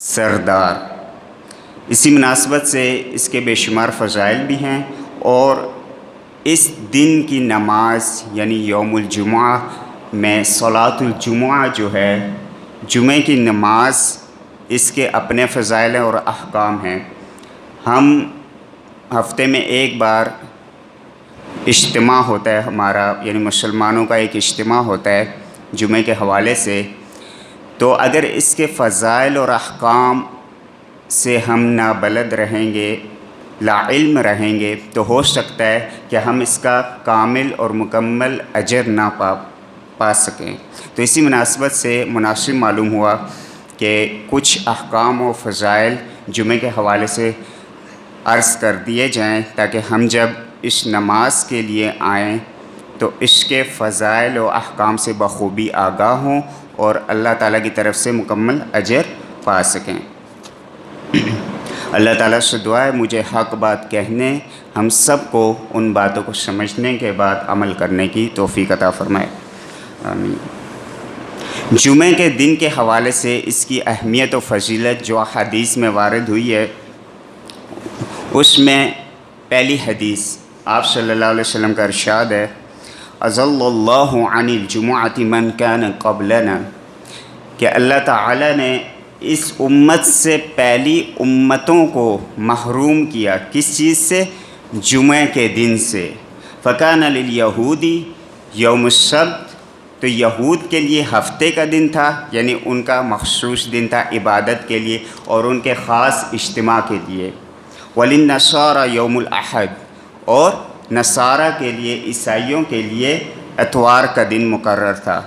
سردار۔ اسی مناسبت سے اس کے بے شمار فضائل بھی ہیں، اور اس دن کی نماز یعنی یوم الجمعہ میں صلاۃ الجمعہ جو ہے، جمعہ کی نماز، اس کے اپنے فضائل اور احکام ہیں۔ ہم ہفتے میں ایک بار اجتماع ہوتا ہے ہمارا، یعنی مسلمانوں کا ایک اجتماع ہوتا ہے جمعہ کے حوالے سے، تو اگر اس کے فضائل اور احکام سے ہم نابلد رہیں گے، لا علم رہیں گے، تو ہو سکتا ہے کہ ہم اس کا کامل اور مکمل اجر نہ پا سکیں۔ تو اسی مناسبت سے مناسب معلوم ہوا کہ کچھ احکام و فضائل جمعہ کے حوالے سے عرض کر دیے جائیں، تاکہ ہم جب اس نماز کے لیے آئیں تو اس کے فضائل و احکام سے بخوبی آگاہ ہوں اور اللہ تعالیٰ کی طرف سے مکمل اجر پا سکیں۔ اللہ تعالیٰ سے دعا ہے مجھے حق بات کہنے، ہم سب کو ان باتوں کو سمجھنے کے بعد عمل کرنے کی توفیق عطا فرمائے، آمین۔ جمعہ کے دن کے حوالے سے اس کی اہمیت و فضیلت جو حدیث میں وارد ہوئی ہے، اس میں پہلی حدیث آپ صلی اللہ علیہ وسلم کا ارشاد ہے، اضل اللہ عن الجمعۃ من کان قبلنا، کہ اللہ تعالیٰ نے اس امت سے پہلی امتوں کو محروم کیا کس چیز سے؟ جمعہ کے دن سے۔ فکان للیہودی یوم السبت، تو یہود کے لیے ہفتے کا دن تھا، یعنی ان کا مخصوص دن تھا عبادت کے لیے اور ان کے خاص اجتماع کے لیے۔ وللنصارى یوم الاحد، اور نصارہ کے لیے، عیسائیوں کے لیے اتوار کا دن مقرر تھا۔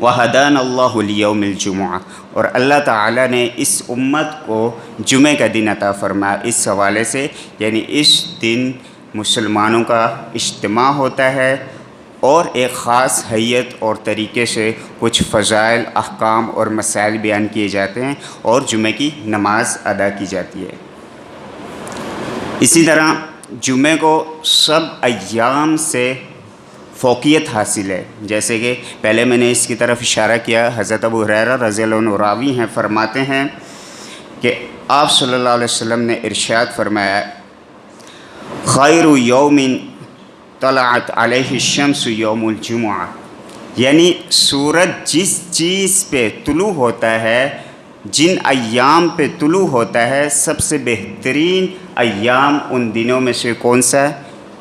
وَهَدَانَ اللَّهُ لِيَوْمِ الْجُمُعَةِ، اور اللہ تعالیٰ نے اس امت کو جمعہ کا دن عطا فرمایا اس حوالے سے، یعنی اس دن مسلمانوں کا اجتماع ہوتا ہے اور ایک خاص حیت اور طریقے سے کچھ فضائل، احکام اور مسائل بیان کیے جاتے ہیں اور جمعہ کی نماز ادا کی جاتی ہے۔ اسی طرح جمعہ کو سب ایام سے فوقیت حاصل ہے، جیسے کہ پہلے میں نے اس کی طرف اشارہ کیا، حضرت ابو ہریرہ رضی اللہ عنہ راوی ہیں، فرماتے ہیں کہ آپ صلی اللہ علیہ وسلم نے ارشاد فرمایا، خیر یوم طلعت علیہ الشمس یوم الجمعہ، یعنی سورج جس چیز پہ طلوع ہوتا ہے، جن ایام پہ طلوع ہوتا ہے، سب سے بہترین ایام ان دنوں میں سے کون سا ہے؟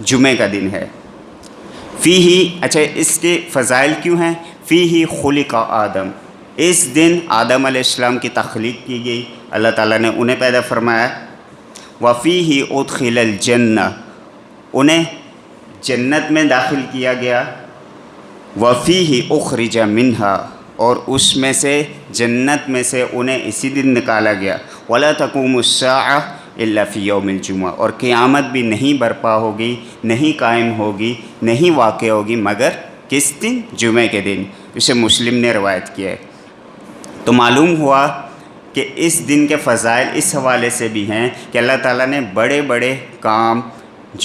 جمعہ کا دن ہے۔ فیہ، اچھا اس کے فضائل کیوں ہیں؟ فیہ خلق آدم، اس دن آدم علیہ السلام کی تخلیق کی گئی، اللہ تعالیٰ نے انہیں پیدا فرمایا۔ وفیہ ادخل الجنہ، انہیں جنت میں داخل کیا گیا۔ وفیہ اخرج منہا، اور اس میں سے، جنت میں سے انہیں اسی دن نکالا گیا۔ ولا تقوم الساعہ الا فی یوم الجمعہ، اور قیامت بھی نہیں برپا ہوگی، نہیں قائم ہوگی، نہیں واقع ہوگی مگر کس دن؟ جمعہ کے دن۔ اسے مسلم نے روایت کیا ہے۔ تو معلوم ہوا کہ اس دن کے فضائل اس حوالے سے بھی ہیں کہ اللہ تعالیٰ نے بڑے بڑے کام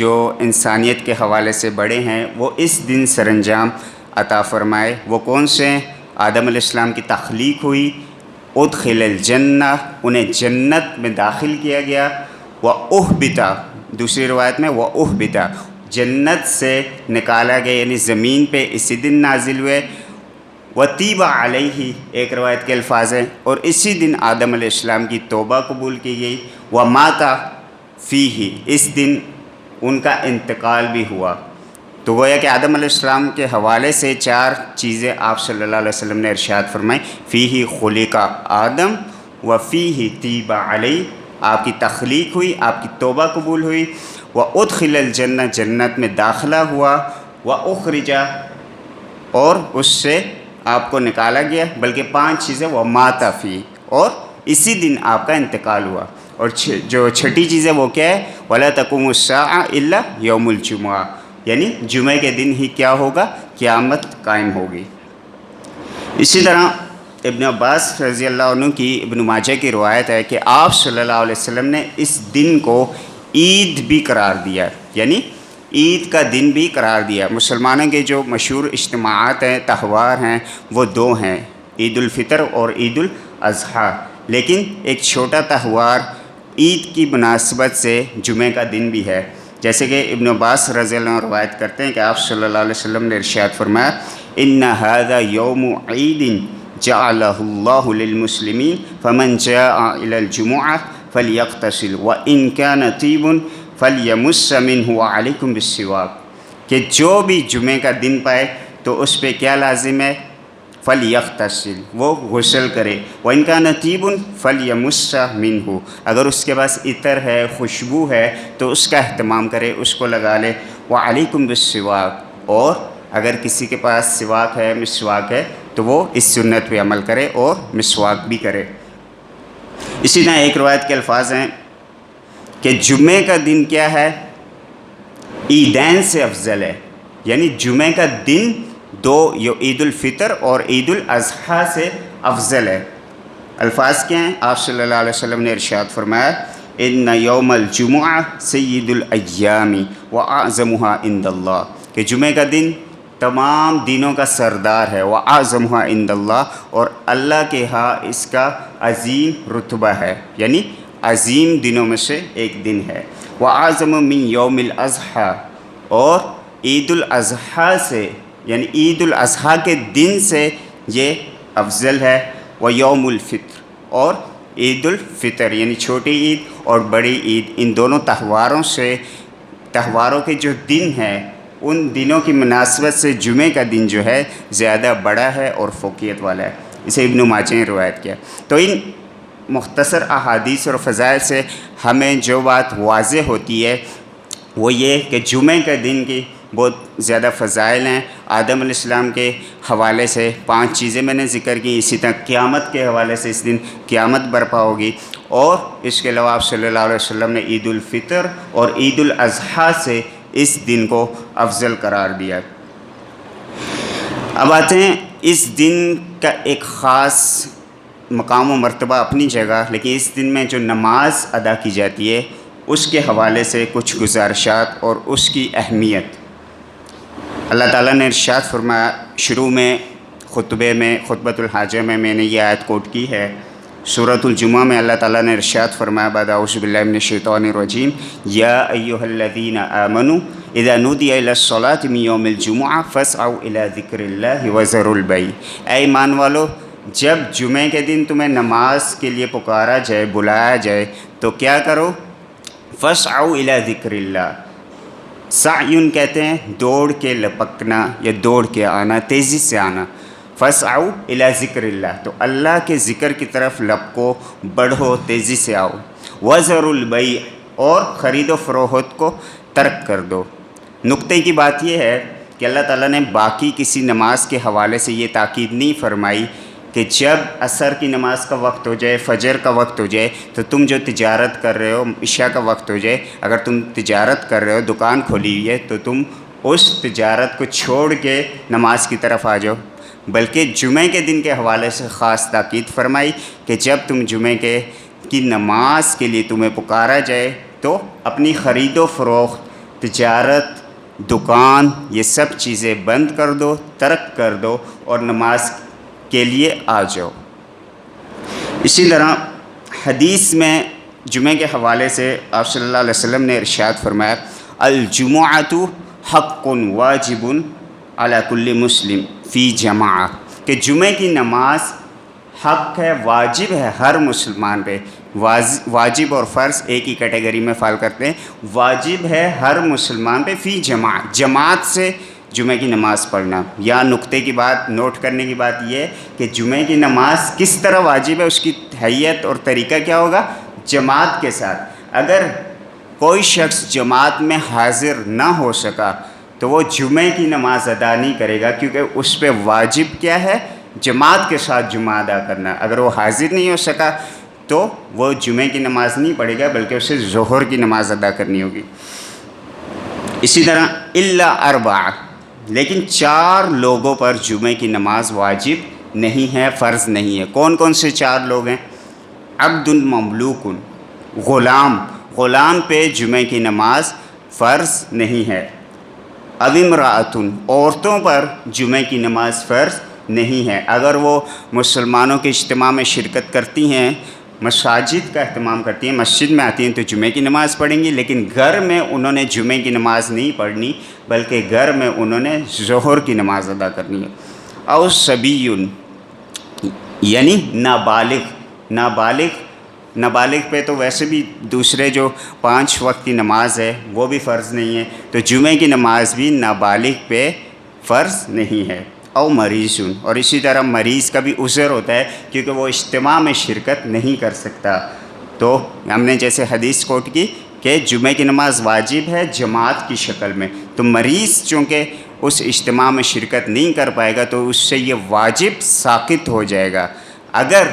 جو انسانیت کے حوالے سے بڑے ہیں وہ اس دن سر انجام عطا فرمائے۔ وہ کون سے ہیں؟ آدم علیہ السلام کی تخلیق ہوئی، ادخل الجنہ، انہیں جنت میں داخل کیا گیا، وَأُحْبِتَ، دوسری روایت میں وَأُحْبِتَ، جنت سے نکالا گیا، یعنی زمین پہ اسی دن نازل ہوئے۔ وَتِيبَ عَلَيْهِ، ایک روایت کے الفاظ ہیں، اور اسی دن آدم علیہ السلام کی توبہ قبول کی گئی۔ وَمَاتَ فِيهِ، اس دن ان کا انتقال بھی ہوا۔ تو گویا کہ آدم علیہ السلام کے حوالے سے چار چیزیں آپ صلی اللہ علیہ وسلم نے ارشاد فرمائی، فیہ خلق آدم، وفیہ تیب علیہ، آپ کی تخلیق ہوئی، آپ کی توبہ قبول ہوئی، وادخل الجنہ، جنت میں داخلہ ہوا، واخرج، اور اس سے آپ کو نکالا گیا، بلکہ پانچ چیزیں، ومات فیہ، اور اسی دن آپ کا انتقال ہوا۔ اور جو چھٹی چیز ہے وہ کیا ہے؟ ولا تقوم الساعہ الا یوم الجمعہ، یعنی جمعہ کے دن ہی کیا ہوگا؟ قیامت قائم ہوگی۔ اسی طرح ابن عباس رضی اللہ عنہ کی، ابن ماجہ کی روایت ہے کہ آپ صلی اللہ علیہ وسلم نے اس دن کو عید بھی قرار دیا، یعنی عید کا دن بھی قرار دیا۔ مسلمانوں کے جو مشہور اجتماعات ہیں، تہوار ہیں، وہ دو ہیں، عید الفطر اور عید الاضحیٰ۔ لیکن ایک چھوٹا تہوار عید کی مناسبت سے جمعہ کا دن بھی ہے، جیسے کہ ابن عباس رضی اللہ عنہ روایت کرتے ہیں کہ آپ صلی اللہ علیہ وسلم نے ارشاد فرمایا ان ھذا یوم عید جعلہ اللہ للمسلمین فمن جاء الی الجمعہ فلیغتسل وان کان طیب فلیمس منہ وعلیکم بالسواک، کہ جو بھی جمعہ کا دن پائے تو اس پہ کیا لازم ہے؟ فلیغتسل، وہ غسل کرے، وَإِنْ كَانَ طِيبٌ فَلْيَمُسَّ مِنْهُ، اگر اس کے پاس عطر ہے، خوشبو ہے تو اس کا اہتمام کرے، اس کو لگا لے، وَعَلَيْكُمْ بِالسِّوَاكِ، اور اگر کسی کے پاس سواک ہے، مسواک ہے تو وہ اس سنت پہ عمل کرے اور مسواک بھی کرے۔ اسی طرح ایک روایت کے الفاظ ہیں کہ جمعہ کا دن کیا ہے؟ عیدین سے افضل ہے، یعنی جمعہ کا دن دو عید الفطر اور عید الاضحیٰ سے افضل ہے۔ الفاظ کیا ہیں؟ آپ صلی اللہ علیہ وسلم نے ارشاد فرمایا ان یوم الجمعہ سید الایام واعظمها عند اللہ، کہ جمعہ کا دن تمام دنوں کا سردار ہے، واعظمها عند اللہ، اور اللہ کے ہاں اس کا عظیم رتبہ ہے، یعنی عظیم دنوں میں سے ایک دن ہے۔ واعظم من یوم الاضحیٰ، اور عید الاضحیٰ سے یعنی عید الاضحیٰ کے دن سے یہ افضل ہے، و یوم الفطر، اور عید الفطر یعنی چھوٹی عید اور بڑی عید، ان دونوں تہواروں کے جو دن ہیں ان دنوں کی مناسبت سے جمعہ کا دن جو ہے زیادہ بڑا ہے اور فوقیت والا ہے۔ اسے ابن ماجہ نے روایت کیا۔ تو ان مختصر احادیث اور فضائل سے ہمیں جو بات واضح ہوتی ہے وہ یہ کہ جمعہ کے دن کی بہت زیادہ فضائل ہیں۔ آدم علیہ السلام کے حوالے سے 5 چیزیں میں نے ذکر کی، اسی طرح قیامت کے حوالے سے اس دن قیامت برپا ہوگی، اور اس کے علاوہ آپ صلی اللہ علیہ وسلم نے عید الفطر اور عید الاضحیٰ سے اس دن کو افضل قرار دیا۔ اب آتے ہیں اس دن کا ایک خاص مقام و مرتبہ اپنی جگہ، لیکن اس دن میں جو نماز ادا کی جاتی ہے اس کے حوالے سے کچھ گزارشات اور اس کی اہمیت۔ اللہ تعالیٰ نے ارشاد فرمایا، شروع میں خطبے میں خطبۃ الحاجہ میں نے یہ آیت کوٹ کی ہے، سورۃ الجمعہ میں اللہ تعالیٰ نے ارشاد فرمایا بعد اعوذ باللہ من الشیطان الرجیم یا ایھا الذین آمنوا اذا نودی الی الصلاۃ من یوم الجمعہ فاسعوا الی ذکر اللہ وذروا البیع، اے ایمان والو جب جمعہ کے دن تمہیں نماز کے لیے پکارا جائے، بلایا جائے تو کیا کرو؟ فاسعوا الی ذکر اللہ، سعیٌ کہتے ہیں دوڑ کے لپکنا یا دوڑ کے آنا، تیزی سے آنا۔ فاسعوا الی ذکر اللہ، تو اللہ کے ذکر کی طرف لپکو، بڑھو، تیزی سے آؤ۔ وذروا البیع، اور خرید و فروخت کو ترک کر دو۔ نقطے کی بات یہ ہے کہ اللہ تعالیٰ نے باقی کسی نماز کے حوالے سے یہ تاکید نہیں فرمائی کہ جب عصر کی نماز کا وقت ہو جائے، فجر کا وقت ہو جائے تو تم جو تجارت کر رہے ہو، عشاء کا وقت ہو جائے، اگر تم تجارت کر رہے ہو، دکان کھولی ہوئی ہے تو تم اس تجارت کو چھوڑ کے نماز کی طرف آ جاؤ، بلکہ جمعہ کے دن کے حوالے سے خاص تاکید فرمائی کہ جب تم جمعہ کی نماز کے لیے تمہیں پکارا جائے تو اپنی خرید و فروخت، تجارت، دکان، یہ سب چیزیں بند کر دو، ترک کر دو اور نماز کے لیے آ جاؤ۔ اسی طرح حدیث میں جمعہ کے حوالے سے آپ صلی اللہ علیہ وسلم نے ارشاد فرمایا الجمعۃ حق واجب علی کل مسلم فی جماعہ، کہ جمعہ کی نماز حق ہے، واجب ہے ہر مسلمان پہ۔ واجب اور فرض ایک ہی کیٹیگری میں فال کرتے ہیں۔ واجب ہے ہر مسلمان پہ فی جماعت، جماعت سے جمعہ کی نماز پڑھنا۔ یا نقطے کی بات نوٹ کرنے کی بات یہ ہے کہ جمعہ کی نماز کس طرح واجب ہے، اس کی حیت اور طریقہ کیا ہوگا؟ جماعت کے ساتھ۔ اگر کوئی شخص جماعت میں حاضر نہ ہو سکا تو وہ جمعہ کی نماز ادا نہیں کرے گا، کیونکہ اس پہ واجب کیا ہے؟ جماعت کے ساتھ جمعہ ادا کرنا۔ اگر وہ حاضر نہیں ہو سکا تو وہ جمعہ کی نماز نہیں پڑھے گا، بلکہ اسے ظہر کی نماز ادا کرنی ہوگی۔ اسی طرح الا اربعہ، لیکن 4 لوگوں پر جمعہ کی نماز واجب نہیں ہے، فرض نہیں ہے۔ کون کون سے 4 لوگ ہیں؟ عبد مملوک، غلام پہ جمعہ کی نماز فرض نہیں ہے۔ او امرأۃ، عورتوں پر جمعہ کی نماز فرض نہیں ہے۔ اگر وہ مسلمانوں کے اجتماع میں شرکت کرتی ہیں مساجد کا اہتمام کرتی ہیں، مسجد میں آتی ہیں تو جمعے کی نماز پڑھیں گی، لیکن گھر میں انہوں نے جمعے کی نماز نہیں پڑھنی، بلکہ گھر میں انہوں نے ظہر کی نماز ادا کرنی ہے۔ او صبیٌ یعنی نابالغ پہ تو ویسے بھی دوسرے جو 5 وقت کی نماز ہے وہ بھی فرض نہیں ہے، تو جمعے کی نماز بھی نابالغ پہ فرض نہیں ہے۔ او مریض، اور اسی طرح مریض کا بھی عذر ہوتا ہے کیونکہ وہ اجتماع میں شرکت نہیں کر سکتا، تو ہم نے جیسے حدیث کوٹ کی کہ جمعے کی نماز واجب ہے جماعت کی شکل میں، تو مریض چونکہ اس اجتماع میں شرکت نہیں کر پائے گا تو اس سے یہ واجب ساقط ہو جائے گا۔ اگر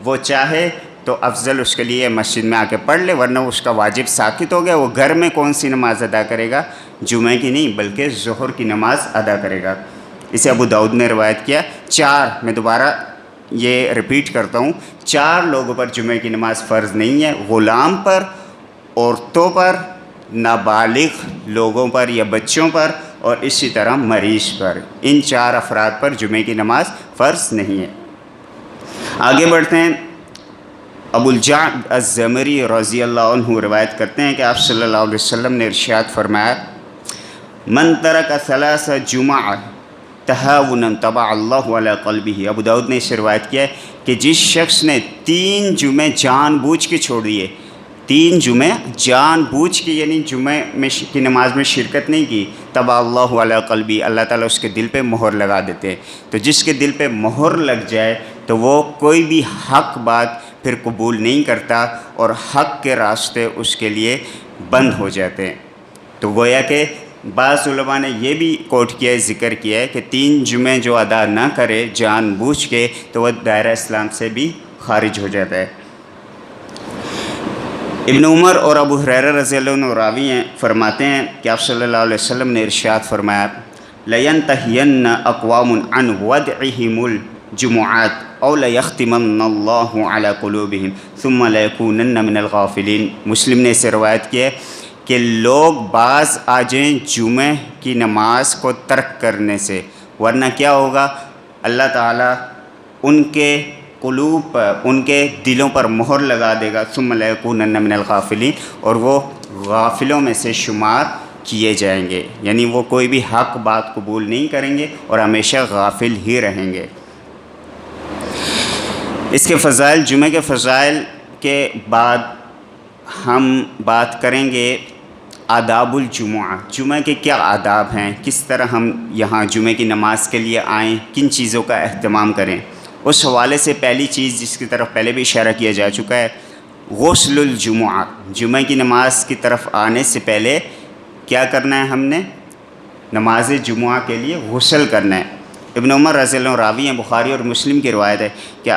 وہ چاہے تو افضل اس کے لیے مسجد میں آ کے پڑھ لے، ورنہ اس کا واجب ساقط ہو گیا، وہ گھر میں کون سی نماز ادا کرے گا؟ جمعے کی نہیں بلکہ ظہر کی نماز ادا کرے گا۔ اسے ابو داؤد نے روایت کیا۔ 4، میں دوبارہ یہ ریپیٹ کرتا ہوں، 4 لوگوں پر جمعے کی نماز فرض نہیں ہے: غلام پر، عورتوں پر، نابالغ لوگوں پر یا بچوں پر، اور اسی طرح مریض پر۔ ان 4 افراد پر جمعے کی نماز فرض نہیں ہے۔ آگے بڑھتے ہیں۔ ابو الجعد الزمری رضی اللہ عنہ روایت کرتے ہیں کہ آپ صلی اللہ علیہ وسلم نے ارشاد فرمایا: من ترک 3 جمع تہاونا طبع اللہ علی قلبہ۔ ابو داؤد نے اسے روایت کیا ہے کہ جس شخص نے 3 جمعے جان بوجھ کے چھوڑ دیے، 3 جمعے جان بوجھ کے یعنی جمعے کی نماز میں شرکت نہیں کی، طبع اللہ علی قلبہ، اللہ تعالیٰ اس کے دل پہ مہر لگا دیتے ہیں۔ تو جس کے دل پہ مہر لگ جائے تو وہ کوئی بھی حق بات پھر قبول نہیں کرتا، اور حق کے راستے اس کے لیے بند ہو جاتے ہیں۔ تو گویا کہ بعض علماء نے یہ بھی کوٹ کیا ہے، ذکر کیا ہے کہ 3 جمعے جو ادا نہ کرے جان بوجھ کے تو وہ دائرہ اسلام سے بھی خارج ہو جاتا ہے۔ ابن عمر اور ابو ہریرہ رضی اللہ عنہ راوی ہیں، فرماتے ہیں کہ آپ صلی اللہ علیہ وسلم نے ارشاد فرمایا: لَيَنْتَهِيَنَّ أَقْوَامٌ عَنْ وَدْعِهِمُ الْجُمُعَاتِ أَوْ لَيَخْتِمَنَّ اللَّهُ عَلَى قُلُوبِهِمْ ثُمَّ لَيَكُونَنَّ مِنَ الْغَافِلِينَ۔ مسلم نے اسے روایت کی ہے کہ لوگ باز آ جائیں جمعہ کی نماز کو ترک کرنے سے، ورنہ کیا ہوگا؟ اللہ تعالیٰ ان کے قلوب پر، ان کے دلوں پر مہر لگا دے گا، ثم لیکونن من الغافلین، اور وہ غافلوں میں سے شمار کیے جائیں گے، یعنی وہ کوئی بھی حق بات قبول نہیں کریں گے اور ہمیشہ غافل ہی رہیں گے۔ اس کے فضائل، جمعہ کے فضائل کے بعد ہم بات کریں گے آداب الجمعہ، جمعہ کے کیا آداب ہیں، کس طرح ہم یہاں جمعہ کی نماز کے لیے آئیں، کن چیزوں کا اہتمام کریں۔ اس حوالے سے پہلی چیز جس کی طرف پہلے بھی اشارہ کیا جا چکا ہے، غسل الجمعہ، جمعہ کی نماز کی طرف آنے سے پہلے کیا کرنا ہے؟ ہم نے نماز جمعہ کے لیے غسل کرنا ہے۔ ابن عمر رضی اللہ عنہ راوی ہیں، بخاری اور مسلم کی روایت ہے کہ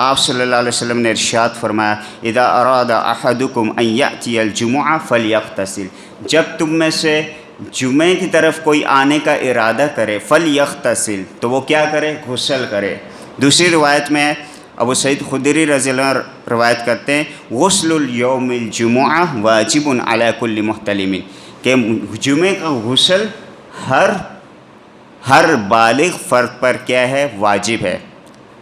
آپ صلی اللہ علیہ وسلم نے ارشاد فرمایا: اذا اراد احدکم ان یأتی الجمعہ فلیغتسل، جب تم میں سے جمعے کی طرف کوئی آنے کا ارادہ کرے، فلیغتسل، تو وہ کیا کرے؟ غسل کرے۔ دوسری روایت میں ابو سعید خدری رضی اللہ عنہ روایت کرتے ہیں: غسل الیوم الجمعہ واجب علی کل محتلم، کہ جمعے کا غسل ہر بالغ فرد پر کیا ہے؟ واجب ہے۔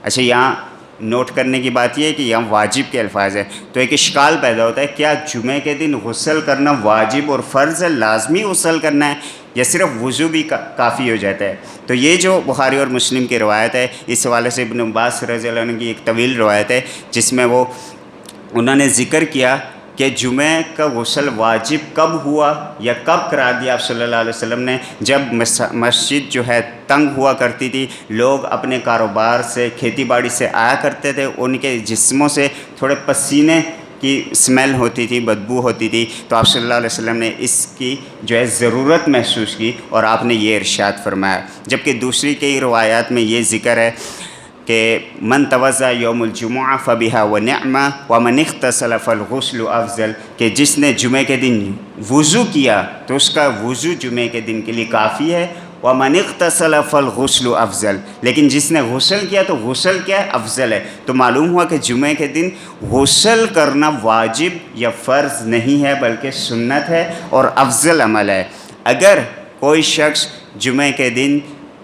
اچھا، یہاں نوٹ کرنے کی بات یہ ہے کہ یہاں واجب کے الفاظ ہے، تو ایک اشکال پیدا ہوتا ہے، کیا جمعے کے دن غسل کرنا واجب اور فرض ہے، لازمی غسل کرنا ہے، یا صرف وضو بھی کافی ہو جاتا ہے؟ تو یہ جو بخاری اور مسلم کی روایت ہے، اس حوالے سے ابن عباس رضی اللہ عنہ کی ایک طویل روایت ہے جس میں انہوں نے ذکر کیا کہ جمعہ کا غسل واجب کب ہوا یا کب قرار دیا آپ صلی اللہ علیہ وسلم نے؟ جب مسجد جو ہے تنگ ہوا کرتی تھی، لوگ اپنے کاروبار سے، کھیتی باڑی سے آیا کرتے تھے، ان کے جسموں سے تھوڑے پسینے کی اسمیل ہوتی تھی، بدبو ہوتی تھی، تو آپ صلی اللہ علیہ وسلم نے اس کی جو ہے ضرورت محسوس کی اور آپ نے یہ ارشاد فرمایا۔ جبکہ دوسری کئی روایات میں یہ ذکر ہے کہ من توضأ یوم الجمعہ فبہا ونعمہ ومن اغتسل فالغسل افضل، کہ جس نے جمعے کے دن وضو کیا تو اس کا وضو جمعے کے دن کے لیے کافی ہے، ومن اغتسل فالغسل افضل، لیکن جس نے غسل کیا تو غسل کیا ہے؟ افضل ہے۔ تو معلوم ہوا کہ جمعے کے دن غسل کرنا واجب یا فرض نہیں ہے بلکہ سنت ہے اور افضل عمل ہے۔ اگر کوئی شخص جمعے کے دن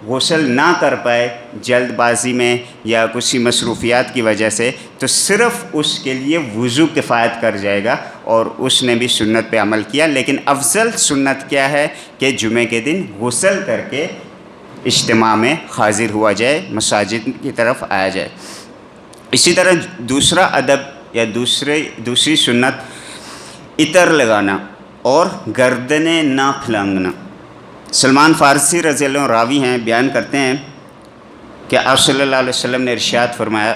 غسل نہ کر پائے جلد بازی میں یا کسی مصروفیات کی وجہ سے، تو صرف اس کے لیے وضو کفایت کر جائے گا، اور اس نے بھی سنت پہ عمل کیا۔ لیکن افضل سنت کیا ہے کہ جمعے کے دن غسل کر کے اجتماع میں حاضر ہوا جائے، مساجد کی طرف آیا جائے۔ اسی طرح دوسرا ادب یا دوسری سنت عطر لگانا اور گردنیں نہ پھلانگنا۔ سلمان فارسی رضی اللہ عنہ راوی ہیں، بیان کرتے ہیں کہ آپ صلی اللہ علیہ وسلم نے ارشاد فرمایا،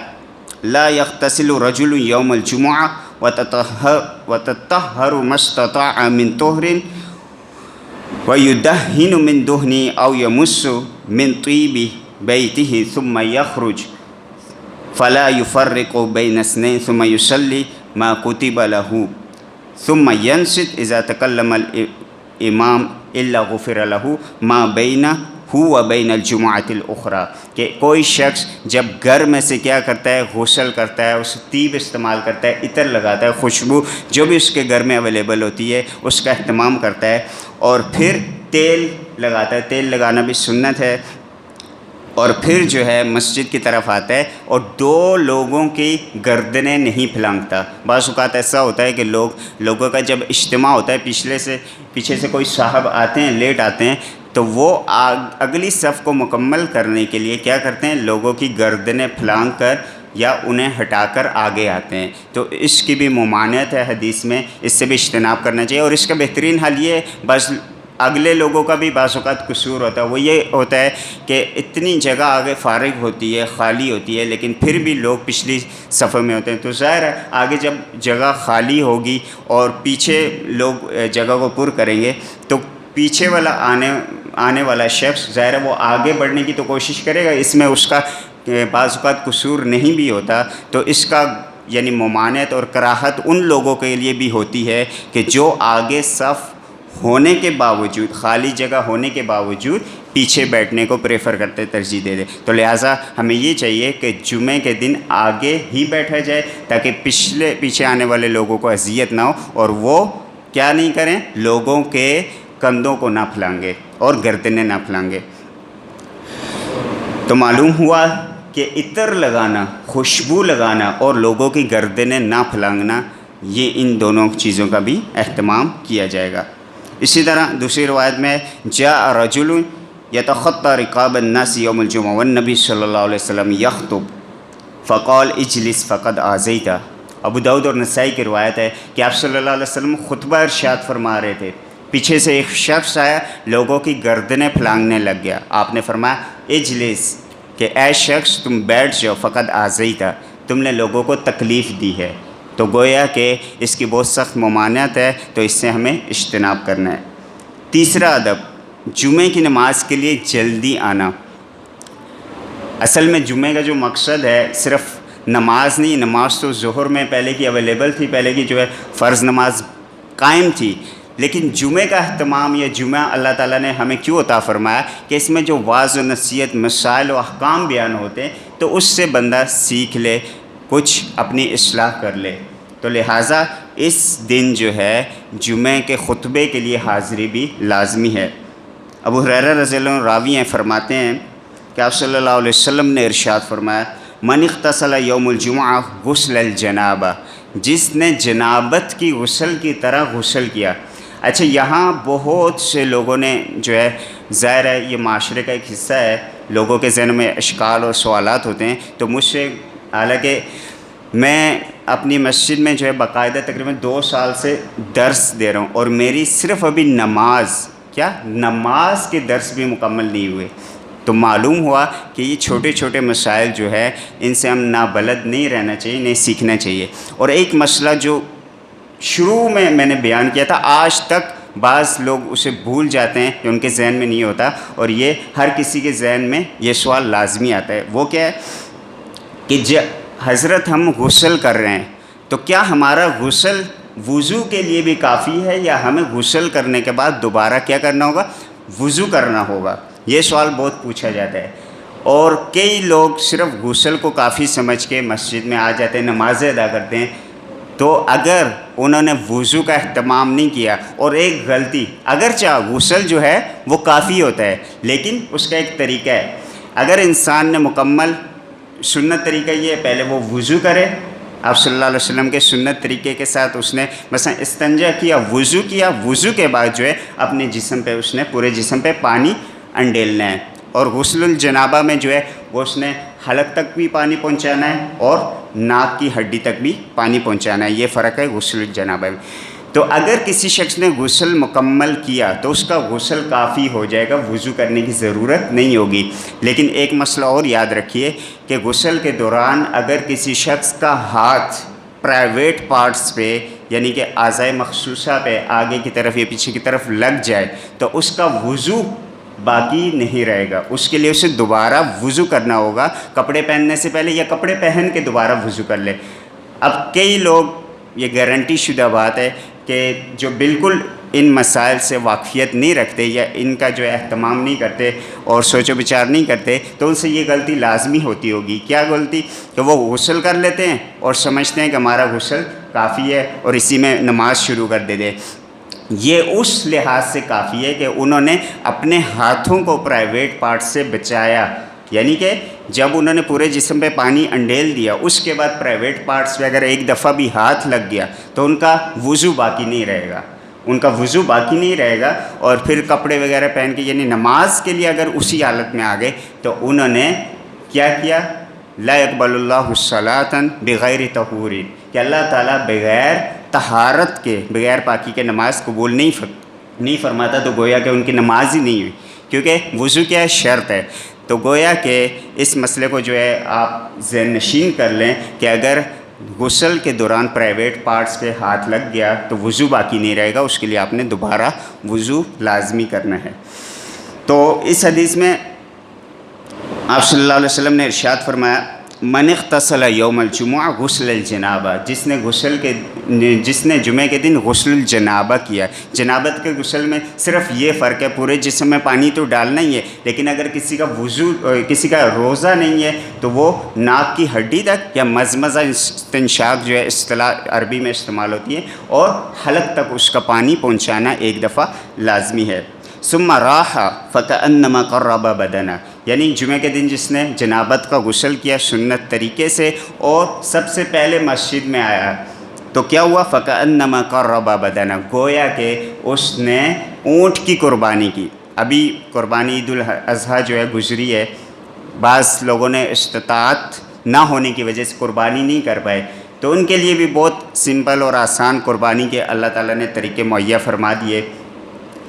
لا يغتسل رجل یوم الجمعہ وتطہر ما استطاع من طہر ويدهن من دهنه أو يمس من طيب بيته ثم يخرج فلا يفرق بين اثنين ثم يصلي ما كتب له ثم ينصت إذا تكلم الإمام إلا غفر له ما بينه وبين الجمعة الأخرى، کہ کوئی شخص جب گھر میں سے کیا کرتا ہے، غسل کرتا ہے، اس طیب استعمال کرتا ہے، عطر لگاتا ہے، خوشبو جو بھی اس کے گھر میں اویلیبل ہوتی ہے اس کا اہتمام کرتا ہے، اور پھر تیل لگاتا ہے، تیل لگانا بھی سنت ہے، اور پھر جو ہے مسجد کی طرف آتا ہے اور دو لوگوں کی گردنیں نہیں پھلانگتا۔ بعض اوقات ایسا ہوتا ہے کہ لوگوں کا جب اجتماع ہوتا ہے، پیچھے سے کوئی صاحب آتے ہیں، لیٹ آتے ہیں، تو وہ اگلی صف کو مکمل کرنے کے لیے کیا کرتے ہیں، لوگوں کی گردنیں پھلانگ کر یا انہیں ہٹا کر آگے آتے ہیں۔ تو اس کی بھی ممانعت ہے حدیث میں، اس سے بھی اجتناب کرنا چاہیے۔ اور اس کا بہترین حل یہ ہے، بس اگلے لوگوں کا بھی بعض اوقات قصور ہوتا ہے، وہ یہ ہوتا ہے کہ اتنی جگہ آگے فارغ ہوتی ہے، خالی ہوتی ہے، لیکن پھر بھی لوگ پچھلی صفحے میں ہوتے ہیں، تو ظاہر ہے آگے جب جگہ خالی ہوگی اور پیچھے لوگ جگہ کو پر کریں گے تو پیچھے والا آنے والا شخص ظاہر ہے وہ آگے بڑھنے کی تو کوشش کرے گا، اس میں اس کا بعض اوقات قصور نہیں بھی ہوتا، تو اس کا یعنی ممانعت اور کراہت ان لوگوں کے لیے بھی ہوتی ہے کہ جو آگے صف ہونے کے باوجود، خالی جگہ ہونے کے باوجود پیچھے بیٹھنے کو پریفر کرتے، ترجیح دے دیں۔ تو لہٰذا ہمیں یہ چاہیے کہ جمعے کے دن آگے ہی بیٹھا جائے تاکہ پیچھے آنے والے لوگوں کو اذیت نہ ہو، اور وہ کیا نہیں کریں، لوگوں کے کندھوں کو نہ پھلانگے اور گردنیں نہ پھلانگے۔ تو معلوم ہوا کہ عطر لگانا، خوشبو لگانا اور لوگوں کی گردنیں نہ پھلانگنا، یہ ان دونوں چیزوں کا بھی اہتمام کیا جائے گا۔ اسی طرح دوسری روایت میں جاء رجل یتخطی رقاب الناس یوم الجمعہ والنبی صلی اللہ علیہ وسلم یخطب فقال اجلس فقد آذیت۔ ابو داؤد اور نسائی کی روایت ہے کہ آپ صلی اللہ علیہ وسلم خطبہ ارشاد فرما رہے تھے، پیچھے سے ایک شخص آیا، لوگوں کی گردنیں پھلانگنے لگ گیا، آپ نے فرمایا اجلس، کہ اے شخص تم بیٹھ جاؤ، فقد آذیت، تم نے لوگوں کو تکلیف دی ہے۔ تو گویا کہ اس کی بہت سخت ممانعت ہے، تو اس سے ہمیں اجتناب کرنا ہے۔ تیسرا ادب، جمعے کی نماز کے لیے جلدی آنا۔ اصل میں جمعے کا جو مقصد ہے صرف نماز نہیں، نماز تو ظہر میں پہلے کی اویلیبل تھی، پہلے کی جو ہے فرض نماز قائم تھی، لیکن جمعے کا اہتمام یا جمعہ اللہ تعالیٰ نے ہمیں کیوں عطا فرمایا کہ اس میں جو واعظ و نصیحت، مسائل و احکام بیان ہوتے ہیں، تو اس سے بندہ سیکھ لے، کچھ اپنی اصلاح کر لے۔ تو لہٰذا اس دن جو ہے جمعے کے خطبے کے لیے حاضری بھی لازمی ہے۔ ابو ہریرہ رضی اللہ عنہ راوی ہیں، فرماتے ہیں کہ آپ صلی اللہ علیہ وسلم نے ارشاد فرمایا، من اغتسل یوم الجمعہ غسل الجنابہ، جس نے جنابت کی غسل کی طرح غسل کیا۔ اچھا، یہاں بہت سے لوگوں نے جو ہے، ظاہر ہے یہ معاشرے کا ایک حصہ ہے، لوگوں کے ذہن میں اشکال اور سوالات ہوتے ہیں، تو مجھ سے، حالانکہ میں اپنی مسجد میں جو ہے باقاعدہ تقریباً 2 سال سے درس دے رہا ہوں، اور میری صرف ابھی نماز کے درس بھی مکمل نہیں ہوئے، تو معلوم ہوا کہ یہ چھوٹے چھوٹے مسائل جو ہے ان سے ہم نابلد نہیں رہنا چاہیے، نہیں سیکھنا چاہیے۔ اور ایک مسئلہ جو شروع میں نے بیان کیا تھا، آج تک بعض لوگ اسے بھول جاتے ہیں کہ ان کے ذہن میں نہیں ہوتا، اور یہ ہر کسی کے ذہن میں یہ سوال لازمی آتا ہے۔ وہ کیا ہے کہ حضرت ہم غسل کر رہے ہیں، تو کیا ہمارا غسل وضو کے لیے بھی کافی ہے، یا ہمیں غسل کرنے کے بعد دوبارہ کیا کرنا ہوگا، وضو کرنا ہوگا؟ یہ سوال بہت پوچھا جاتا ہے، اور کئی لوگ صرف غسل کو کافی سمجھ کے مسجد میں آ جاتے ہیں، نمازیں ادا کرتے ہیں۔ تو اگر انہوں نے وضو کا اہتمام نہیں کیا اور ایک غلطی، اگرچہ غسل جو ہے وہ کافی ہوتا ہے لیکن اس کا ایک طریقہ ہے، اگر انسان نے مکمل سنت طریقہ یہ ہے پہلے وہ وضو کرے، آپ صلی اللہ علیہ وسلم کے سنت طریقے کے ساتھ اس نے مثلا استنجا کیا، وضو کے بعد جو ہے اپنے جسم پہ اس نے پورے جسم پہ پانی انڈیلنا ہے، اور غسل الجنابہ میں جو ہے وہ اس نے حلق تک بھی پانی پہنچانا ہے اور ناک کی ہڈی تک بھی پانی پہنچانا ہے، یہ فرق ہے غسل الجنابہ میں۔ تو اگر کسی شخص نے غسل مکمل کیا تو اس کا غسل کافی ہو جائے گا، وضو کرنے کی ضرورت نہیں ہوگی۔ لیکن ایک مسئلہ اور یاد رکھیے کہ غسل کے دوران اگر کسی شخص کا ہاتھ پرائیویٹ پارٹس پہ یعنی کہ اعضائے مخصوصہ پہ آگے کی طرف یا پیچھے کی طرف لگ جائے تو اس کا وضو باقی نہیں رہے گا، اس کے لیے اسے دوبارہ وضو کرنا ہوگا، کپڑے پہننے سے پہلے یا کپڑے پہن کے دوبارہ وضو کر لے۔ اب کئی لوگ، یہ گارنٹی شدہ بات ہے کہ جو بالکل ان مسائل سے واقفیت نہیں رکھتے یا ان کا جو اہتمام نہیں کرتے اور سوچ و بچار نہیں کرتے تو ان سے یہ غلطی لازمی ہوتی ہوگی۔ کیا غلطی؟ کہ وہ غسل کر لیتے ہیں اور سمجھتے ہیں کہ ہمارا غسل کافی ہے اور اسی میں نماز شروع کر دیتے ہیں۔ یہ اس لحاظ سے کافی ہے کہ انہوں نے اپنے ہاتھوں کو پرائیویٹ پارٹ سے بچایا، یعنی کہ جب انہوں نے پورے جسم پہ پانی انڈیل دیا اس کے بعد پرائیویٹ پارٹس پہ اگر ایک دفعہ بھی ہاتھ لگ گیا تو ان کا وضو باقی نہیں رہے گا، اور پھر کپڑے وغیرہ پہن کے یعنی نماز کے لیے اگر اسی حالت میں آ گئے تو انہوں نے کیا کیا؟ لا يقبل اللہ صلاۃ بغیر طہور، کہ اللہ تعالیٰ بغیر طہارت کے، بغیر پاکی کے نماز قبول نہیں فرماتا، تو گویا کہ ان کی نماز ہی نہیں ہوئی، کیونکہ وضو کیا ہے؟ شرط ہے۔ تو گویا کہ اس مسئلے کو جو ہے آپ ذہن نشین کر لیں کہ اگر غسل کے دوران پرائیویٹ پارٹس پہ ہاتھ لگ گیا تو وضو باقی نہیں رہے گا، اس کے لیے آپ نے دوبارہ وضو لازمی کرنا ہے۔ تو اس حدیث میں آپ صلی اللہ علیہ وسلم نے ارشاد فرمایا من اغتسل یوم الجمعہ غسل الجنابہ، جس نے جمعہ کے دن غسل الجنابہ کیا۔ جنابت کے غسل میں صرف یہ فرق ہے، پورے جسم میں پانی تو ڈالنا ہی ہے، لیکن اگر کسی کا روزہ نہیں ہے تو وہ ناک کی ہڈی تک یا مزمزہ استنشاق جو ہے اصطلاح عربی میں استعمال ہوتی ہے، اور حلق تک اس کا پانی پہنچانا ایک دفعہ لازمی ہے۔ ثم راح فکأنما قرب بدنا، یعنی جمعہ کے دن جس نے جنابت کا غسل کیا سنت طریقے سے اور سب سے پہلے مسجد میں آیا تو کیا ہوا؟ فکأنما قرب بدنا، گویا کہ اس نے اونٹ کی قربانی کی۔ ابھی قربانی عید الاضحیٰ جو ہے گزری ہے، بعض لوگوں نے استطاعت نہ ہونے کی وجہ سے قربانی نہیں کر پائے، تو ان کے لیے بھی بہت سمپل اور آسان قربانی کے اللہ تعالیٰ نے طریقے مہیا فرما دیے۔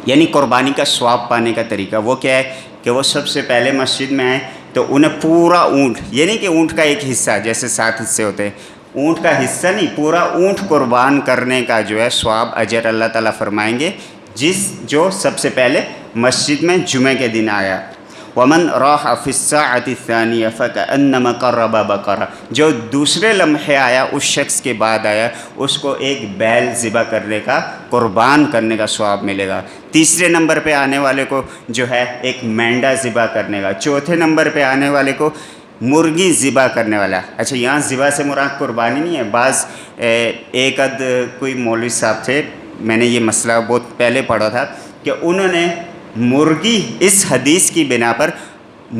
یعنی قربانی کا ثواب پانے کا طریقہ وہ کیا ہے کہ وہ سب سے پہلے مسجد میں آئیں تو انہیں پورا اونٹ، یعنی کہ اونٹ کا ایک حصہ، جیسے 7 حصے ہوتے ہیں، اونٹ کا حصہ نہیں، پورا اونٹ قربان کرنے کا جو ہے ثواب اجر اللہ تعالیٰ فرمائیں گے جو سب سے پہلے مسجد میں جمعہ کے دن آیا۔ ومن راح فی الساعۃ الثانیہ فکأنما قرب بقرہ، جو دوسرے لمحے آیا اس شخص کے بعد آیا اس کو ایک بیل ذبح کرنے کا، قربان کرنے کا ثواب ملے گا۔ تیسرے نمبر پہ آنے والے کو جو ہے ایک مینڈا ذبح کرنے کا، چوتھے نمبر پہ آنے والے کو مرغی ذبح کرنے والا۔ اچھا، یہاں ذبح سے مراد قربانی نہیں ہے۔ بعض ایک کوئی مولوی صاحب تھے، میں نے یہ مسئلہ بہت پہلے پڑھا تھا کہ انہوں نے مرغی، اس حدیث کی بنا پر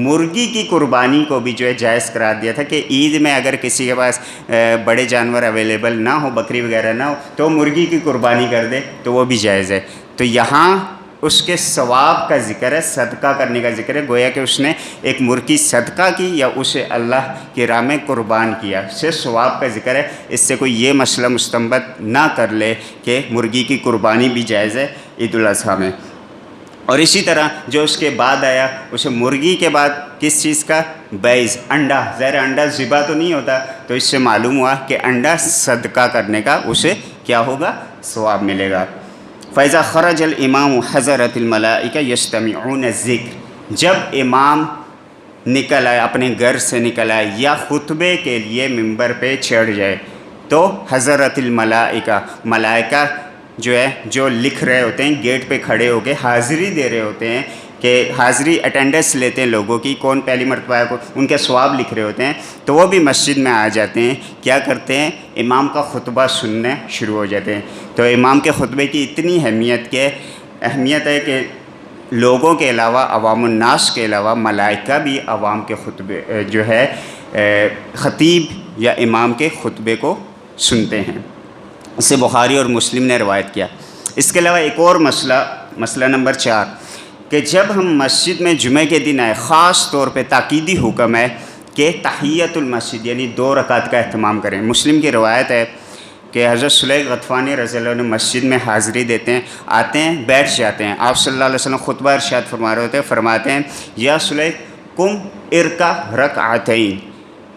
مرغی کی قربانی کو بھی جو ہے جائز قرار دیا تھا کہ عید میں اگر کسی کے پاس بڑے جانور اویلیبل نہ ہو، بکری وغیرہ نہ ہو، تو مرغی کی قربانی کر دے تو وہ بھی جائز ہے۔ تو یہاں اس کے ثواب کا ذکر ہے، صدقہ کرنے کا ذکر ہے، گویا کہ اس نے ایک مرغی صدقہ کی یا اسے اللہ کی راہ میں قربان کیا، سے ثواب کا ذکر ہے۔ اس سے کوئی یہ مسئلہ مستنبط نہ کر لے کہ مرغی کی قربانی بھی جائز ہے عید الاضحیٰ میں۔ اور اسی طرح جو اس کے بعد آیا، اسے مرغی کے بعد کس چیز کا؟ بیض، انڈا۔ ظاہر انڈا ذبح تو نہیں ہوتا، تو اس سے معلوم ہوا کہ انڈا صدقہ کرنے کا اسے کیا ہوگا؟ ثواب ملے گا۔ فَإِذَا خَرَجَ الْإِمَامُ حَضَرَتِ الْمَلَائِكَةُ يَسْتَمِعُونَ الذِّكْرَ، جب امام نکل آئے، اپنے گھر سے نکل آئے یا خطبے کے لیے ممبر پہ چڑھ جائے تو حضرت الملائکہ، ملائکہ جو ہے جو لکھ رہے ہوتے ہیں، گیٹ پہ کھڑے ہو کے حاضری دے رہے ہوتے ہیں کہ حاضری اٹینڈنس لیتے ہیں لوگوں کی، کون پہلی مرتبہ ہے، ان کے ثواب لکھ رہے ہوتے ہیں، تو وہ بھی مسجد میں آ جاتے ہیں، کیا کرتے ہیں، امام کا خطبہ سننے شروع ہو جاتے ہیں۔ تو امام کے خطبے کی اتنی اہمیت ہے کہ لوگوں کے علاوہ، عوام الناس کے علاوہ، ملائکہ بھی عوام کے خطبے جو ہے خطیب یا امام کے خطبے کو سنتے ہیں۔ اسے بخاری اور مسلم نے روایت کیا۔ اس کے علاوہ ایک اور مسئلہ نمبر 4 کہ جب ہم مسجد میں جمعہ کے دن آئے، خاص طور پہ تاکیدی حکم ہے کہ تحیۃ المسجد یعنی 2 رکعت کا اہتمام کریں۔ مسلم کی روایت ہے کہ حضرت سلیق غطفانی رضی اللہ عنہ مسجد میں حاضری دیتے ہیں، آتے ہیں، بیٹھ جاتے ہیں، آپ صلی اللہ علیہ وسلم خطبہ ارشاد فرما رہے ہوتے ہیں، فرماتے ہیں یا سلیق قم ارکع رکعتین،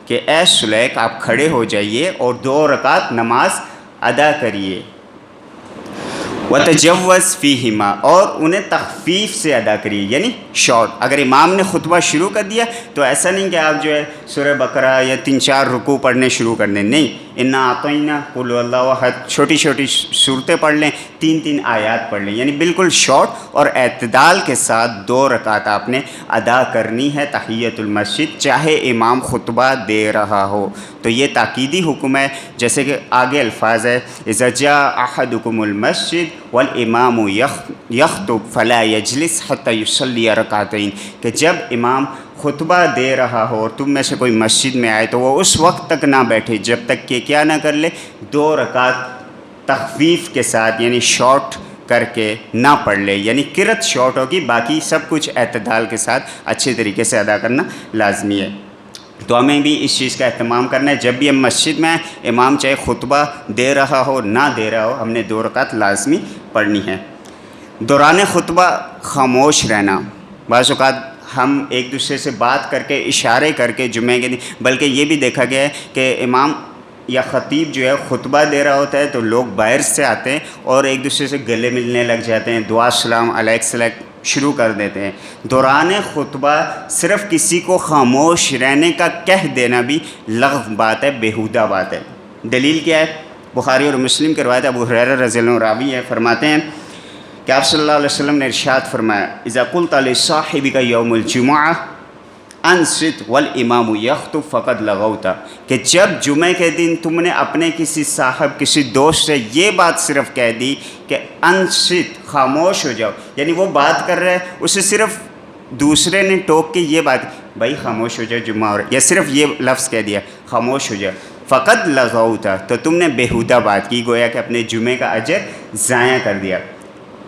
کہ اے سلیق آپ کھڑے ہو جائیے اور 2 رکعت نماز ادا کریے، وتجوز فیہما، اور انہیں تخفیف سے ادا کریے، یعنی شارٹ۔ اگر امام نے خطبہ شروع کر دیا تو ایسا نہیں کہ آپ جو ہے سورہ بقرہ یا 3-4 رکوع پڑھنے شروع کر دیں، نہیں، انا اعطینا قل هو اللہ احد، چھوٹی چھوٹی صورتیں پڑھ لیں، 3 آیات پڑھ لیں، یعنی بالکل شارٹ اور اعتدال کے ساتھ 2 رکعت آپ نے ادا کرنی ہے تحیۃ المسجد، چاہے امام خطبہ دے رہا ہو۔ تو یہ تاکیدی حکم ہے، جیسے کہ آگے الفاظ ہے اذا جاء احدکم المسجد والامام یخطب فلا یجلس حتی یصلی رکعتین، کہ جب امام خطبہ دے رہا ہو اور تم میں سے کوئی مسجد میں آئے تو وہ اس وقت تک نہ بیٹھے جب تک کہ کیا نہ کر لے، 2 رکعت تخفیف کے ساتھ یعنی شارٹ کر کے نہ پڑھ لے، یعنی قرت شارٹ ہوگی، باقی سب کچھ اعتدال کے ساتھ اچھے طریقے سے ادا کرنا لازمی ہے۔ تو ہمیں بھی اس چیز کا اہتمام کرنا ہے، جب بھی ہم مسجد میں آئیں، امام چاہے خطبہ دے رہا ہو نہ دے رہا ہو، ہم نے 2 رکعت لازمی پڑھنی ہے۔ دوران خطبہ خاموش رہنا، بعض اوقات ہم ایک دوسرے سے بات کر کے، اشارے کر کے جمعے کے دن، بلکہ یہ بھی دیکھا گیا ہے کہ امام یا خطیب جو ہے خطبہ دے رہا ہوتا ہے تو لوگ باہر سے آتے ہیں اور ایک دوسرے سے گلے ملنے لگ جاتے ہیں، دعا سلام علیک سلیک شروع کر دیتے ہیں۔ دوران خطبہ صرف کسی کو خاموش رہنے کا کہہ دینا بھی لغو بات ہے، بیہودہ بات ہے۔ دلیل کیا ہے؟ بخاری اور مسلم کی روایت، ابو ہریرہ رضی اللہ عنہ راوی ہے، فرماتے ہیں کہ آپ صلی اللہ علیہ وسلم نے ارشاد فرمایا اذا قلت لصاحبک یوم الجمعہ انصت والامام یخطب فقد لغوت، کہ جب جمعہ کے دن تم نے اپنے کسی صاحب، کسی دوست سے یہ بات صرف کہہ دی کہ انصت، خاموش ہو جاؤ، یعنی وہ بات کر رہا ہے، اسے صرف دوسرے نے ٹوک کے یہ بات، بھائی خاموش ہو جاؤ جمعہ ہو رہا ہے، یا صرف یہ لفظ کہہ دیا خاموش ہو جاؤ، فقد لغوت، تو تم نے بیہودہ بات کی، گویا کہ اپنے جمعے کا اجر ضائع کر دیا۔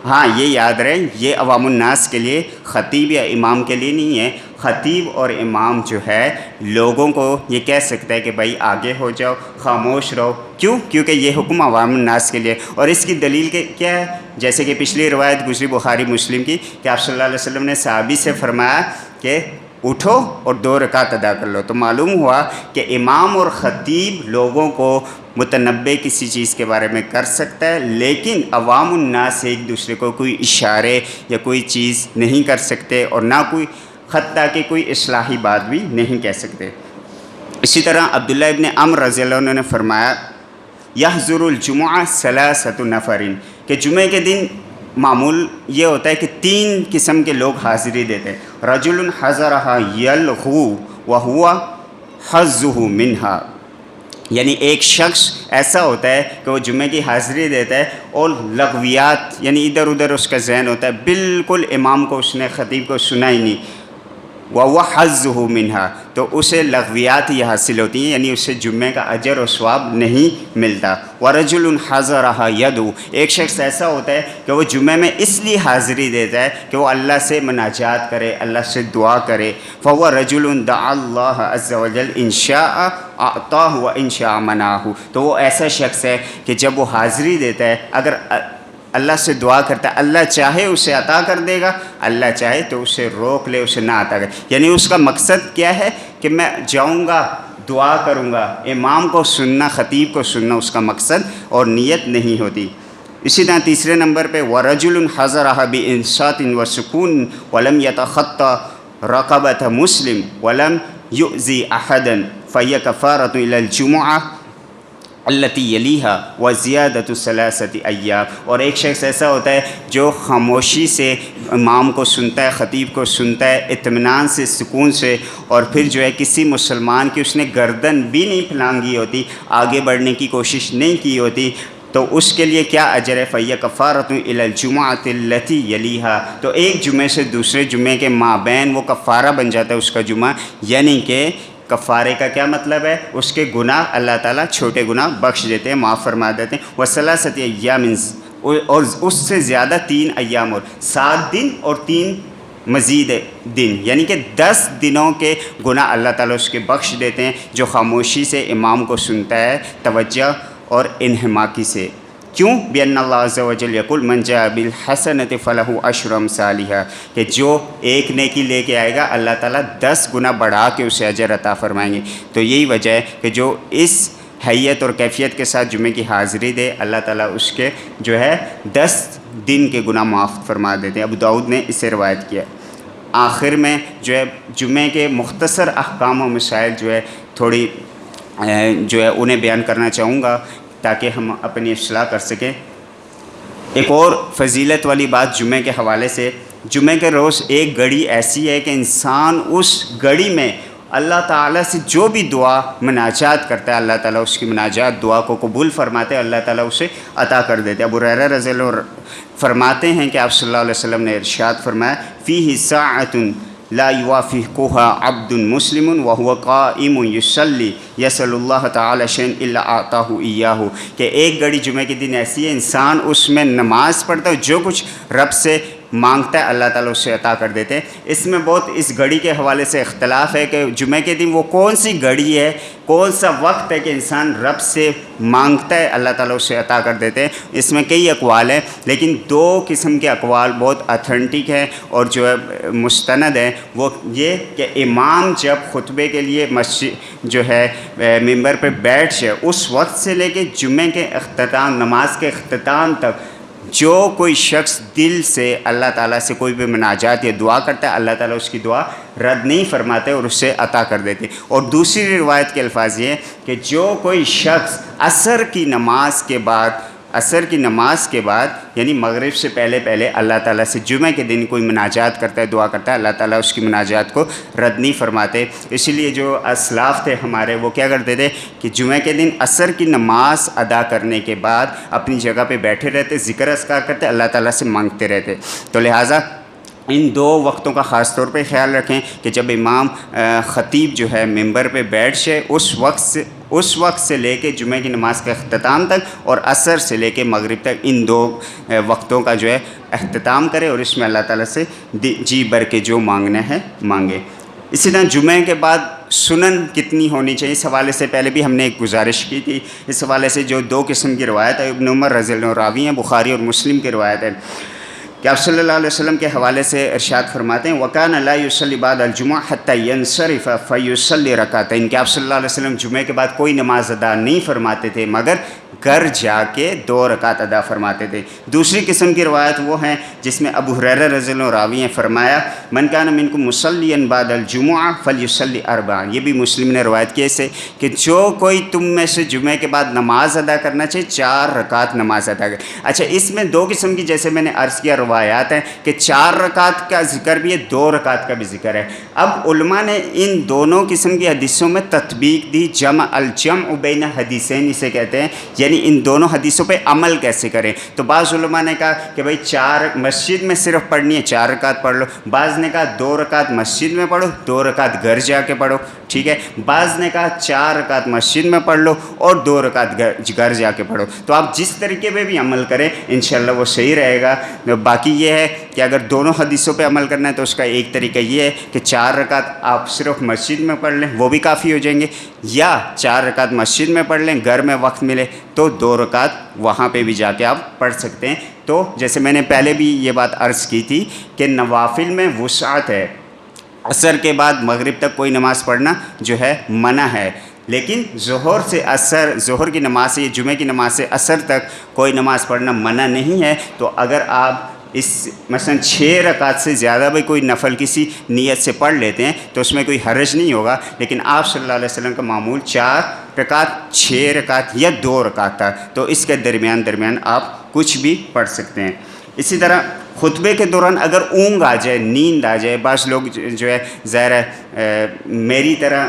ہاں یہ یاد رہے، یہ عوام الناس کے لیے، خطیب یا امام کے لیے نہیں ہے۔ خطیب اور امام جو ہے لوگوں کو یہ کہہ سکتا ہے کہ بھائی آگے ہو جاؤ، خاموش رہو، کیوں؟ کیونکہ یہ حکم عوام الناس کے لیے، اور اس کی دلیل کیا ہے؟ جیسے کہ پچھلی روایت گزری بخاری مسلم کی کہ آپ صلی اللہ علیہ وسلم نے صحابی سے فرمایا کہ اٹھو اور 2 رکعت ادا کر لو، تو معلوم ہوا کہ امام اور خطیب لوگوں کو متنبع کسی چیز کے بارے میں کر سکتا ہے، لیکن عوام الناس ایک دوسرے کو کوئی اشارے یا کوئی چیز نہیں کر سکتے، اور نہ کوئی حتیٰ کہ کوئی اصلاحی بات بھی نہیں کہہ سکتے۔ اسی طرح عبداللہ ابن عمرو رضی اللہ عنہ نے فرمایا یحضر الجمعہ 3 نفر، کہ جمعے کے دن معمول یہ ہوتا ہے کہ 3 قسم کے لوگ حاضری دیتے ہیں، رجل حضرہا یلغو وہو حظہ منہا، یعنی ایک شخص ایسا ہوتا ہے کہ وہ جمعے کی حاضری دیتا ہے اور لغویات یعنی ادھر ادھر اس کا ذہن ہوتا ہے، بالکل امام کو اس نے، خطیب کو سنا ہی نہیں، وَهُوَ حَظُّهُ مِنْهَا، تو اسے لغویات ہی حاصل ہوتی ہیں، یعنی اسے جمعے کا اجر و ثواب نہیں ملتا۔ وَرَجُلٌ حَضَرَهَا يَدْعُو، ایک شخص ایسا ہوتا ہے کہ وہ جمعے میں اس لیے حاضری دیتا ہے کہ وہ اللہ سے مناجات کرے، اللہ سے دعا کرے۔ فَهُوَ رَجُلٌ دَعَا اللَّهَ عَزَّ وَجَلَّ إِنْ شَاءَ أَعْطَاهُ وَإِنْ شَاءَ مَنَعَهُ، تو وہ ایسا شخص ہے کہ جب وہ حاضری دیتا ہے، اگر اللہ سے دعا کرتا ہے، اللہ چاہے اسے عطا کر دے گا، اللہ چاہے تو اسے روک لے، اسے نہ عطا کرے، یعنی اس کا مقصد کیا ہے کہ میں جاؤں گا، دعا کروں گا، امام کو سننا، خطیب کو سننا اس کا مقصد اور نیت نہیں ہوتی۔ اسی طرح تیسرے نمبر پہ وَرَجُلٌ حَضَرَهَا بِإِنصَاتٍ وَسُكُونٍ وَلَمْ يَتَخَطَّ رَقَبَةَ مُسْلِمٍ وَلَمْ يُؤْذِ أَحَدًا فَهِيَ كَفَارَةٌ إِلَى الْجُمُعَةِ التی یلیہا و زیادۃ ثلاثۃ ایام، اور ایک شخص ایسا ہوتا ہے جو خاموشی سے امام کو سنتا ہے، خطیب کو سنتا ہے، اطمینان سے، سکون سے، اور پھر جو ہے کسی مسلمان کی اس نے گردن بھی نہیں پھلانگی ہوتی، آگے بڑھنے کی کوشش نہیں کی ہوتی، تو اس کے لیے کیا اجر ہے؟ فَهِيَ كَفَّارَةٌ إِلَى الْجُمْعَةِ الَّتِي يَلِيهَا، تو ایک جمعے سے دوسرے جمعے کے مابین وہ کفارہ بن جاتا ہے اس کا جمعہ، یعنی کہ کفارے کا کیا مطلب ہے؟ اس کے گناہ اللہ تعالیٰ چھوٹے گناہ بخش دیتے ہیں، معاف فرما دیتے ہیں۔ وَثَلَاثَةِ أَيَّامٍ، اور اس سے زیادہ 3 ایام، اور 7 دن اور 3 مزید دن، یعنی کہ 10 دنوں کے گناہ اللہ تعالیٰ اس کے بخش دیتے ہیں جو خاموشی سے امام کو سنتا ہے، توجہ اور انہماکی سے۔ کیوں؟ بِأَنَّ اللَّهَ عَزَّ وَجَلَّ يَقُولُ مَنْ جَاءَ بِالْحَسَنَةِ فَلَهُ عَشْرُ أَمْثَالِهَا، کہ جو ایک نیکی لے کے آئے گا اللہ تعالیٰ 10 گنا بڑھا کے اسے اجر عطا فرمائیں گے۔ تو یہی وجہ ہے کہ جو اس حیت اور کیفیت کے ساتھ جمعے کی حاضری دے، اللہ تعالیٰ اس کے جو ہے 10 دن کے گناہ معاف فرما دیتے ہیں۔ ابو داؤد نے اسے روایت کیا۔ آخر میں جو ہے جمعے کے مختصر احکام و مسائل جو ہے تھوڑی جو ہے انہیں بیان کرنا چاہوں گا تاکہ ہم اپنی اصلاح کر سکیں۔ ایک اور فضیلت والی بات جمعے کے حوالے سے، جمعے کے روز ایک گھڑی ایسی ہے کہ انسان اس گھڑی میں اللہ تعالیٰ سے جو بھی دعا مناجات کرتا ہے، اللہ تعالیٰ اس کی مناجات دعا کو قبول فرماتے ہیں، اللہ تعالیٰ اسے عطا کر دیتے ہیں۔ ابو ہریرہ رضی اللہ عنہ فرماتے ہیں کہ آپ صلی اللہ علیہ وسلم نے ارشاد فرمایا، فیہ ساعۃ لا یوافقها عبد مسلم وهو قائم یصلی یسأل اللہ تعالی شیئا الا اعطاہ ایاہ، کہ ایک گھڑی جمعے کے دن ایسی ہے انسان اس میں نماز پڑھتا ہے، جو کچھ رب سے مانگتا ہے اللہ تعالیٰ اسے عطا کر دیتے ہیں۔ اس میں بہت اس گھڑی کے حوالے سے اختلاف ہے کہ جمعے کے دن وہ کون سی گھڑی ہے، کون سا وقت ہے کہ انسان رب سے مانگتا ہے اللہ تعالیٰ اسے عطا کر دیتے ہیں۔ اس میں کئی اقوال ہیں، لیکن 2 قسم کے اقوال بہت اتھینٹک ہیں اور جو ہے مستند ہیں۔ وہ یہ کہ امام جب خطبے کے لیے مسجد جو ہے ممبر پہ بیٹھ جائے، اس وقت سے لے کے جمعے کے اختتام، نماز کے اختتام تک جو کوئی شخص دل سے اللہ تعالیٰ سے کوئی بھی مناجات یا دعا کرتا ہے، اللہ تعالیٰ اس کی دعا رد نہیں فرماتے اور اسے عطا کر دیتے۔ اور دوسری روایت کے الفاظ یہ ہیں کہ جو کوئی شخص عصر کی نماز کے بعد یعنی مغرب سے پہلے اللہ تعالیٰ سے جمعہ کے دن کوئی مناجات کرتا ہے، دعا کرتا ہے، اللہ تعالیٰ اس کی مناجات کو رد نہیں فرماتے۔ اسی لیے جو اسلاف تھے ہمارے، وہ کیا کرتے تھے کہ جمعہ کے دن عصر کی نماز ادا کرنے کے بعد اپنی جگہ پہ بیٹھے رہتے، ذکر اذکار کرتے، اللہ تعالیٰ سے مانگتے رہتے۔ تو لہٰذا ان 2 وقتوں کا خاص طور پہ خیال رکھیں کہ جب امام خطیب جو ہے ممبر پہ بیٹھ جائے، اس وقت سے لے کے جمعہ کی نماز کا اختتام تک، اور عصر سے لے کے مغرب تک، ان 2 وقتوں کا جو ہے اختتام کرے اور اس میں اللہ تعالیٰ سے جی بھر کے جو مانگنا ہے مانگے۔ اسی طرح جمعے کے بعد سنن کتنی ہونی چاہیے، اس حوالے سے پہلے بھی ہم نے ایک گزارش کی تھی۔ اس حوالے سے جو 2 قسم کی روایت ہے، ابن عمر رضی اللہ عنہ راوی ہیں، بخاری اور مسلم کی روایت ہے کہ آپ صلی اللہ علیہ وسلم کے حوالے سے ارشاد فرماتے ہیں، وَكَانَ لَا يُصَلِّ بَعْدَ الْجُمُعَةِ حَتَّى يَنْصَرِفَ فَيُصَلِّ رَكْعَتَيْنِ، کہ آپ صلی اللہ علیہ وسلم جمعے کے بعد کوئی نماز ادا نہیں فرماتے تھے مگر گھر جا کے 2 رکعت ادا فرماتے تھے۔ دوسری قسم کی روایت وہ ہیں جس میں ابو ہریرہ رضی اللہ عنہ راوی ہیں، فرمایا من کان منکم مصلیا بعد الجمعہ فلیصلی 4، یہ بھی مسلم نے روایت کی ہے کہ جو کوئی تم میں سے جمعے کے بعد نماز ادا کرنا چاہیے 4 رکعت نماز ادا کرے۔ اچھا، اس میں 2 قسم کی، جیسے میں نے عرض کیا، روایات ہیں کہ 4 رکعت کا ذکر بھی ہے، 2 رکعت کا بھی ذکر ہے۔ اب علماء نے ان دونوں قسم کی حدیثوں میں تطبیق دی، الجمع بین حدیثین اسے کہتے ہیں، یعنی ان دونوں حدیثوں پہ عمل کیسے کریں۔ تو بعض علماء نے کہا کہ بھائی 4 مسجد میں صرف پڑھنی ہے، 4 رکعت پڑھ لو۔ بعض نے کہا 2 رکعت مسجد میں پڑھو، 2 رکعت گھر جا کے پڑھو، ٹھیک ہے۔ بعض نے کہا 4 رکعت مسجد میں پڑھ لو اور 2 رکعت گھر جا کے پڑھو۔ تو آپ جس طریقے پہ بھی عمل کریں انشاءاللہ وہ صحیح رہے گا۔ باقی یہ ہے کہ اگر دونوں حدیثوں پہ عمل کرنا ہے تو اس کا ایک طریقہ یہ ہے کہ 4 رکعت آپ صرف مسجد میں پڑھ لیں، وہ بھی کافی ہو جائیں گے، یا 4 رکعت مسجد میں پڑھ لیں، گھر میں وقت ملے تو 2 رکعت وہاں پہ بھی جا کے آپ پڑھ سکتے ہیں۔ تو جیسے میں نے پہلے بھی یہ بات عرض کی تھی کہ نوافل میں وسعت ہے، عصر کے بعد مغرب تک کوئی نماز پڑھنا جو ہے منع ہے، لیکن ظہر کی نماز سے، جمعے کی نماز سے عصر تک کوئی نماز پڑھنا منع نہیں ہے۔ تو اگر آپ مثلا 6 رکعت سے زیادہ بھی کوئی نفل کسی نیت سے پڑھ لیتے ہیں تو اس میں کوئی حرج نہیں ہوگا، لیکن آپ صلی اللہ علیہ وسلم کا معمول 4 رکعت 6 رکعت یا 2 رکعت تھا، تو اس کے درمیان آپ کچھ بھی پڑھ سکتے ہیں۔ اسی طرح خطبے کے دوران اگر اونگ آ جائے، نیند آ جائے، بعض لوگ جو ہے ظاہر ہے میری طرح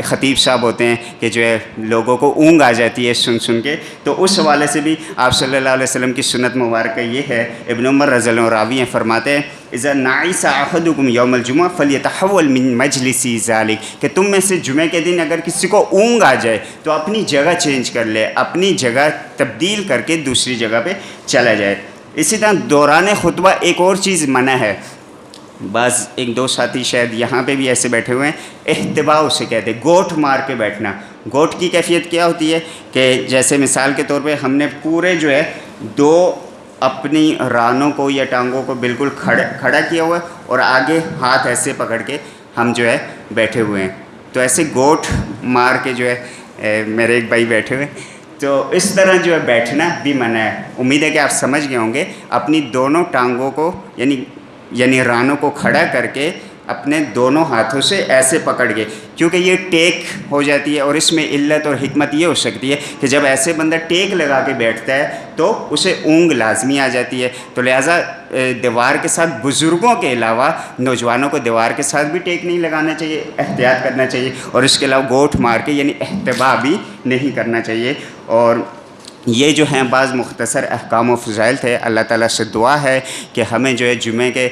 خطیب صاحب ہوتے ہیں کہ جو ہے لوگوں کو اونگ آ جاتی ہے سن کے، تو اس حوالے سے بھی آپ صلی اللہ علیہ وسلم کی سنت مبارکہ یہ ہے، ابن عمر رضی اللہ عنہ راوی ہیں، فرماتے ہیں اذا نعس احدکم یوم الجمعہ فلیتحول من مجلسی ذلک، کہ تم میں سے جمعہ کے دن اگر کسی کو اونگ آ جائے تو اپنی جگہ چینج کر لے، اپنی جگہ تبدیل کر کے دوسری جگہ پہ چلا جائے۔ اسی طرح دوران خطبہ ایک اور چیز منع ہے، بعض ایک دو ساتھی شاید یہاں پہ بھی ایسے بیٹھے ہوئے ہیں، احتباء اسے کہتے ہیں، گوٹ مار کے بیٹھنا۔ گوٹ کی کیفیت کیا ہوتی ہے کہ جیسے مثال کے طور پہ ہم نے پورے جو ہے 2 اپنی رانوں کو یا ٹانگوں کو بالکل کھڑا کیا ہوا ہے اور آگے ہاتھ ایسے پکڑ کے ہم جو ہے بیٹھے ہوئے ہیں، تو ایسے گوٹ مار کے جو ہے میرے ایک بھائی بیٹھے ہوئے ہیں، تو اس طرح جو ہے بیٹھنا بھی منع ہے۔ امید ہے کہ آپ سمجھ گئے ہوں گے، اپنی دونوں ٹانگوں کو یعنی رانوں کو کھڑا کر کے اپنے دونوں ہاتھوں سے ایسے پکڑ کے، کیونکہ یہ ٹیک ہو جاتی ہے، اور اس میں علت اور حکمت یہ ہو سکتی ہے کہ جب ایسے بندہ ٹیک لگا کے بیٹھتا ہے تو اسے اونگ لازمی آ جاتی ہے، تو لہٰذا دیوار کے ساتھ بزرگوں کے علاوہ نوجوانوں کو دیوار کے ساتھ بھی ٹیک نہیں لگانا چاہیے، احتیاط کرنا چاہیے، اور اس کے علاوہ گوٹ مار کے یعنی احتباء بھی نہیں کرنا چاہیے۔ اور یہ جو ہیں بعض مختصر احکام و فضائل تھے۔ اللہ تعالیٰ سے دعا ہے کہ ہمیں جو ہے جمعے کے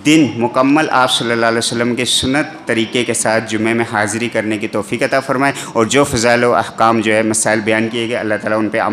دن مکمل آپ صلی اللہ علیہ وسلم کے سنت طریقے کے ساتھ جمعے میں حاضری کرنے کی توفیق عطا فرمائے، اور جو فضائل و احکام جو ہے مسائل بیان کیے گئے اللہ تعالیٰ ان پہ